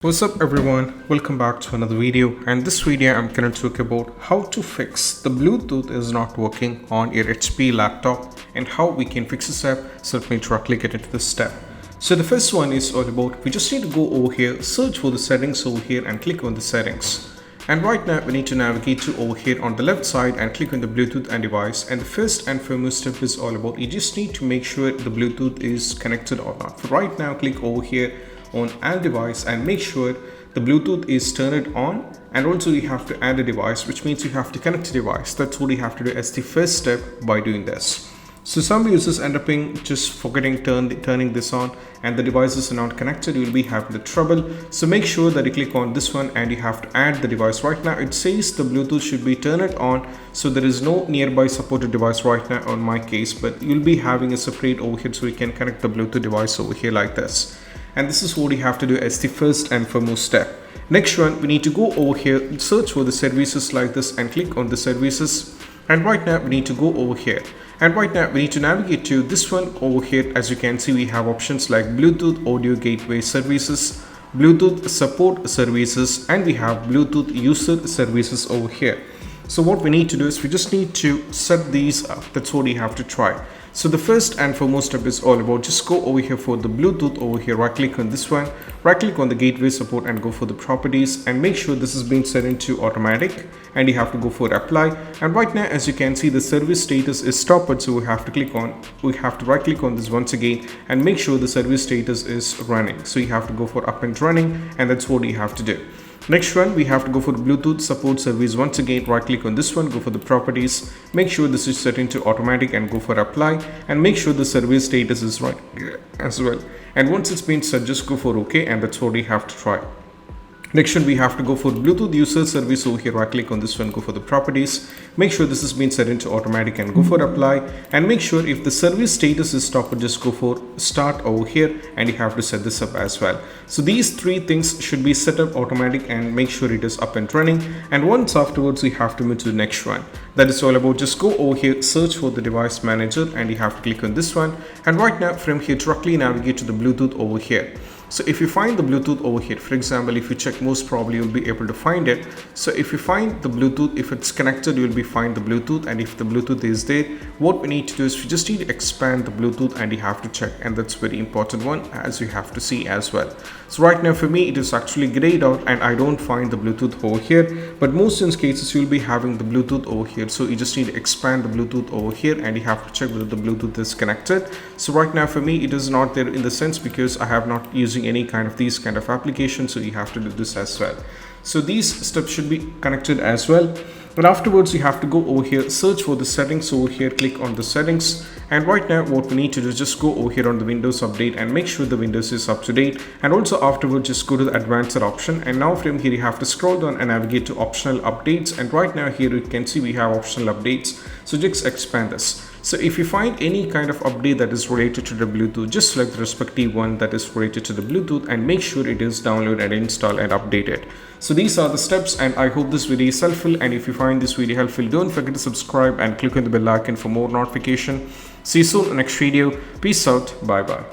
What's up everyone, welcome back to another video, and this video I'm going to talk about how to fix the Bluetooth is not working on your HP laptop and how we can fix this up. So let me directly get into this step. So the first one is all about, we just need to go over here, search for the settings over here and click on the settings. And right now we need to navigate to over here on the left side and click on the Bluetooth and device. And the first and foremost step is all about, you just need to make sure the Bluetooth is connected or not. For right now, click over here on add device and make sure the Bluetooth is turned on, and also you have to add a device, which means you have to connect a device. That's what you have to do as the first step by doing this. So some users end up just forgetting turning this on and the devices are not connected. You will be having the trouble. So make sure that you click on this one and you have to add the device. Right now it says the Bluetooth should be turned on, so there is no nearby supported device right now on my case, but you'll be having a separate over here so you can connect the Bluetooth device over here like this. And this is what you have to do as the first and foremost step. Next one, we need to go over here, search for the services like this and click on the services. And right now we need to go over here. And right now we need to navigate to this one over here. As you can see, we have options like Bluetooth audio gateway services, Bluetooth support services, and we have Bluetooth user services over here. So what we need to do is we just need to set these up. That's what you have to try. So the first and foremost step is all about, just go over here for the Bluetooth over here, right click on this one, right click on the gateway support and go for the properties and make sure this is being set into automatic, and you have to go for apply. And right now as you can see, the service status is stopped, so we have to right click on this once again and make sure the service status is running. So you have to go for up and running, and that's what you have to do. Next one, we have to go for Bluetooth support service. Once again, right click on this one, go for the properties, make sure this is set into automatic and go for apply, and make sure the service status is right as well. And once it's been set, just go for OK, and that's what we have to try. Next one, we have to go for Bluetooth user service over here, right click on this one, go for the properties, make sure this has been set into automatic and go for apply, and make sure if the service status is stopped, just go for start over here and you have to set this up as well. So these three things should be set up automatic and make sure it is up and running. And once afterwards, we have to move to the next one. That is all about, just go over here, search for the device manager and you have to click on this one. And right now from here, directly navigate to the Bluetooth over here. So if you find the Bluetooth over here, for example, if you check, most probably you'll be able to find it. So if you find the Bluetooth, if it's connected, you'll be find the Bluetooth, and if the Bluetooth is there, what we need to do is we just need to expand the Bluetooth and you have to check, and that's very important one, as you have to see as well. So right now for me it is actually grayed out and I don't find the Bluetooth over here, but most in cases you'll be having the Bluetooth over here. So you just need to expand the Bluetooth over here and you have to check whether the Bluetooth is connected. So right now for me it is not there, in the sense because I have not using any kind of these kind of applications, so you have to do this as well. So these steps should be connected as well. But afterwards you have to go over here, search for the settings over here, click on the settings, and right now what we need to do is just go over here on the Windows update and make sure the Windows is up to date, and also afterwards just go to the advanced option. And now from here you have to scroll down and navigate to optional updates, and right now here you can see we have optional updates, so just expand this. So if you find any kind of update that is related to the Bluetooth, just select the respective one that is related to the Bluetooth and make sure it is downloaded and installed and updated. So these are the steps, and I hope this video is helpful, and if you find this video helpful, don't forget to subscribe and click on the bell icon for more notification. See you soon in the next video. Peace out. Bye bye.